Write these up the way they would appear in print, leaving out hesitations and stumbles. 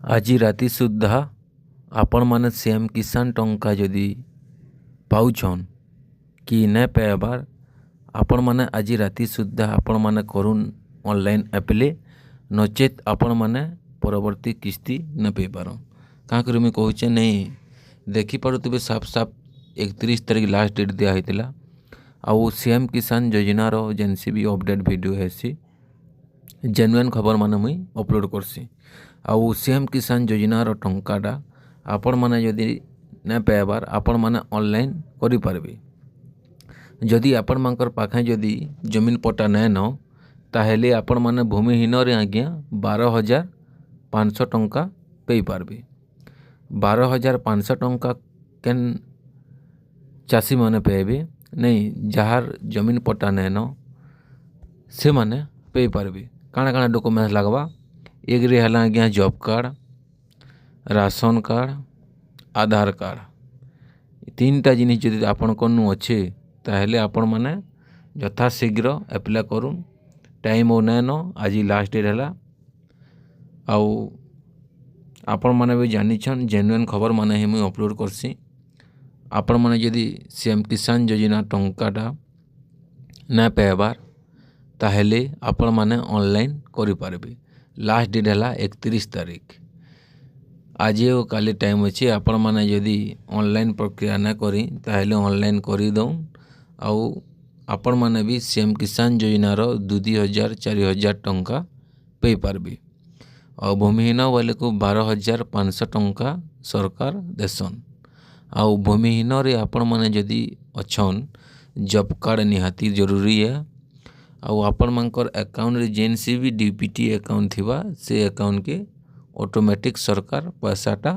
ଆଜି ରାତି ସୁଦ୍ଧା ଆପଣମାନେ ସିଏମ୍ କିଷାନ ଟଙ୍କା ଯଦି ପାଉଛନ୍ କି ନାଇଁ ପାଇବାର୍ ଆପଣମାନେ ଆଜି ରାତି ସୁଦ୍ଧା ଆପଣମାନେ କରୁନ୍ ଅନଲାଇନ୍ ଆପ୍ଲେ ନଚେତ୍ ଆପଣମାନେ ପରବର୍ତ୍ତୀ କିସ୍ତି ନାଇଁ ପାଇପାରନ୍। କାଁ କରି ମୁଇଁ କହୁଛେ ନେଇ ଦେଖିପାରୁଥିବେ ସାଫ୍ ସାଫ୍ 31 ତାରିଖ ଲାଷ୍ଟ ଡେଟ୍ ଦିଆ ହେଇଥିଲା। ଆଉ ସିଏମ୍ କିଷାନ ଯୋଜନାର ଯେନ୍ସି ବି ଅପଡେଟ୍ ଭିଡ଼ିଓ ହେସି ଜେନୁଇନ୍ ଖବର ମାନେ ମୁଇଁ ଅପଲୋଡ଼ କରସି। ଆଉ ସିଏମ୍ କିଷାନ ଯୋଜନାର ଟଙ୍କାଟା ଆପଣମାନେ ଯଦି ନାଇଁ ପାଇବାର୍ ଆପଣମାନେ ଅନଲାଇନ୍ କରିପାରିବେ। ଯଦି ଆପଣମାନଙ୍କର ପାଖେ ଯଦି ଜମିନ୍ ପଟ୍ଟା ନାଇଁ ନ ତାହେଲେ ଆପଣମାନେ ଭୂମିହୀନରେ ଆଜ୍ଞା 12,500 ଟଙ୍କା ପାଇପାରିବେ। 12,500 ଟଙ୍କା କେନ୍ ଚାଷୀମାନେ ପାଇବେ ନାଇଁ ଯାହାର ଜମିନ୍ ପଟ୍ଟା ନାଇଁ ନ ସେମାନେ ପାଇପାରିବେ। କାଣା କାଣା ଡକୁମେଣ୍ଟ ଲାଗ୍ବା ଏକରେ ହେଲା ଆଜ୍ଞା ଜବ୍ କାର୍ଡ଼, ରାସନ୍ କାର୍ଡ଼, ଆଧାର କାର୍ଡ଼। ତିନିଟା ଜିନିଷ ଯଦି ଆପଣଙ୍କନୁ ଅଛେ ତାହେଲେ ଆପଣମାନେ ଯଥାଶୀଘ୍ର ଆପ୍ଲାଏ କରୁନ୍। ଟାଇମ୍ ଆଉ ନାଇଁ ନ ଆଜି ଲାଷ୍ଟ ଡେଟ୍ ହେଲା। ଆଉ ଆପଣମାନେ ବି ଜାନିଛନ୍ ଜେନୁଇନ୍ ଖବର ମାନେ ହିଁ ମୁଇଁ ଅପଲୋଡ଼ କରସି। ଆପଣମାନେ ଯଦି ସିଏମ୍ କିଷାନ ଯୋଜନା ଟଙ୍କାଟା ନାଇଁ ପାଇବାର୍ ତାହେଲେ ଆପଣମାନେ ଅନଲାଇନ୍ କରିପାରିବେ। ଲାଷ୍ଟ ଡେଟ୍ ହେଲା 31 ତାରିଖ। ଆଜି ଆଉ କାଲି ଟାଇମ୍ ଅଛି। ଆପଣମାନେ ଯଦି ଅନଲାଇନ୍ ପ୍ରକ୍ରିୟା ନାଇଁ କରି ତାହେଲେ ଅନଲାଇନ୍ କରିଦଉନ୍। ଆଉ ଆପଣମାନେ ବି ସିଏମ୍ କିଷାନ ଯୋଜନାର 2,000 4,000 ଟଙ୍କା ପାଇପାରିବେ। ଆଉ ଭୂମିହୀନ ବୋଲେକୁ 12,500 ଟଙ୍କା ସରକାର ଦେସନ୍। ଆଉ ଭୂମିହୀନରେ ଆପଣମାନେ ଯଦି ଅଛନ୍ ଜବ୍ କାର୍ଡ଼ ନିହାତି ଜରୁରୀ ଏ। ଆଉ ଆପଣମାନଙ୍କର ଆକାଉଣ୍ଟରେ ଯେନ୍ସି ବି DBT ଆକାଉଣ୍ଟ ଥିବା ସେ ଆକାଉଣ୍ଟକେ ଅଟୋମେଟିକ୍ ସରକାର ପଇସାଟା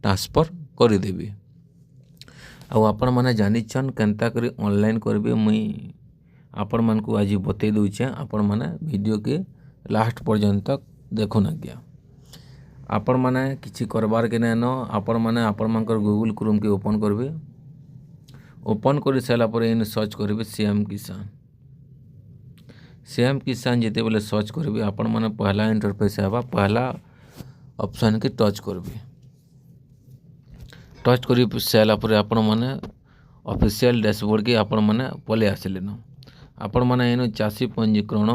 ଟ୍ରାନ୍ସଫର୍ କରିଦେବେ। ଆଉ ଆପଣମାନେ ଜାନିଛନ୍ କେନ୍ତା କରି ଅନଲାଇନ୍ କରିବେ ମୁଇଁ ଆପଣମାନଙ୍କୁ ଆଜି ବତେଇ ଦଉଛେ। ଆପଣମାନେ ଭିଡ଼ିଓକେ ଲାଷ୍ଟ ପର୍ଯ୍ୟନ୍ତ ଦେଖୁନ୍ ଆଜ୍ଞା। ଆପଣମାନେ କିଛି କରବାର୍ କେ ନାଇଁ ନ ଆପଣମାନେ ଆପଣମାନଙ୍କର ଗୁଗୁଲ୍ କ୍ରୋମ୍କେ ଓପନ୍ କରିବେ। ଓପନ୍ କରି ସାରିଲା ପରେ ଇନ୍ ସର୍ଚ୍ଚ କରିବେ ସିଏମ୍ କିଷାନ। ସିଏମ୍ କିଷାନ ଯେତେବେଲେ ସର୍ଚ୍ଚ କରିବେ ଆପଣମାନେ ପହଲା ଇଣ୍ଟରଫେସ୍ ହେବା ପହଲା ଅପସନ୍କେ ଟଚ୍ କରିବେ। ଟଚ୍ କରି ସାରିଲା ପରେ ଆପଣମାନେ ଅଫିସିଆଲ୍ ଡ୍ୟାସବୋର୍ଡ଼କେ ଆପଣମାନେ ପଳେଇ ଆସିଲେନ। ଆପଣମାନେ ଏନୁ ଚାଷୀ ପଞ୍ଜୀକରଣ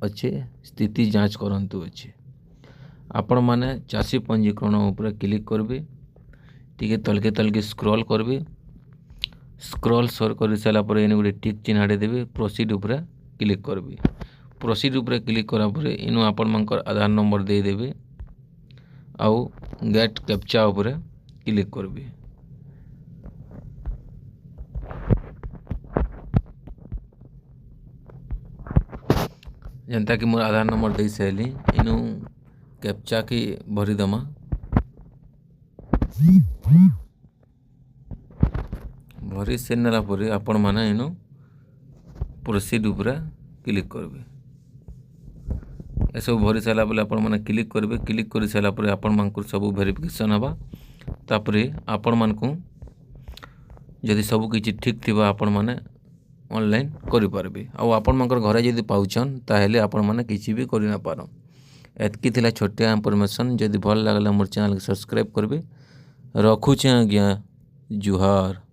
ଅଛେ ସ୍ଥିତି ଯାଞ୍ଚ କରନ୍ତୁ ଅଛେ। ଆପଣମାନେ ଚାଷୀ ପଞ୍ଜୀକରଣ ଉପରେ କ୍ଲିକ୍ କରିବେ। ଟିକେ ତଲକେ ତଲକେ ସ୍କ୍ରଲ୍ କରିବେ। ସ୍କ୍ରଲ୍ ସର୍ କରି ସାରିଲା ପରେ ଏନୁ ଗୋଟେ ଟିକ୍ ଚିହ୍ନଟେ ଦେବେ। ପ୍ରୋସିଡ୍ ଉପରେ କ୍ଲିକ୍ କରିବେ। ପ୍ରୋସିଡ୍ ଉପରେ କ୍ଲିକ୍ କଲା ପରେ ଇନୁ ଆପଣମାନଙ୍କର ଆଧାର ନମ୍ବର ଦେଇଦେବେ। ଆଉ ଗେଟ୍ କ୍ୟାପଚା ଉପରେ କ୍ଲିକ୍ କରିବେ। ଯେନ୍ତା କି ମୋର ଆଧାର ନମ୍ବର ଦେଇ ସାରିଲି ଇନୁ କ୍ୟାପଚା କି ଭରିଦେମା। ଭରି ସାରିଲା ପରେ ଆପଣମାନେ ଇନୁ ପ୍ରୋସିଡ୍ ଉପରେ କ୍ଲିକ୍ କରିବେ। ଏସବୁ ଭରି ସାରିଲା ପରେ ଆପଣମାନେ କ୍ଲିକ୍ କରିବେ। କ୍ଲିକ୍ କରି ସାରିଲା ପରେ ଆପଣମାନଙ୍କର ସବୁ ଭେରିଫିକେସନ୍ ହେବା। ତାପରେ ଆପଣମାନଙ୍କୁ ଯଦି ସବୁ କିଛି ଠିକ୍ ଥିବା ଆପଣମାନେ ଅନଲାଇନ୍ କରିପାରିବେ। ଆଉ ଆପଣମାନଙ୍କର ଘରେ ଯଦି ପାଉଛନ୍ ତାହେଲେ ଆପଣମାନେ କିଛି ବି କରି ନାଇଁ ପାରନ୍। ଏତ୍କି ଥିଲା ଛୋଟିଆ ଇନଫର୍ମେସନ୍। ଯଦି ଭଲ ଲାଗିଲା ମୋର ଚ୍ୟାନେଲ୍କେ ସବସ୍କ୍ରାଇବ୍ କରିବେ। ରଖୁଛେ ଆଜ୍ଞା। ଜୁହାର।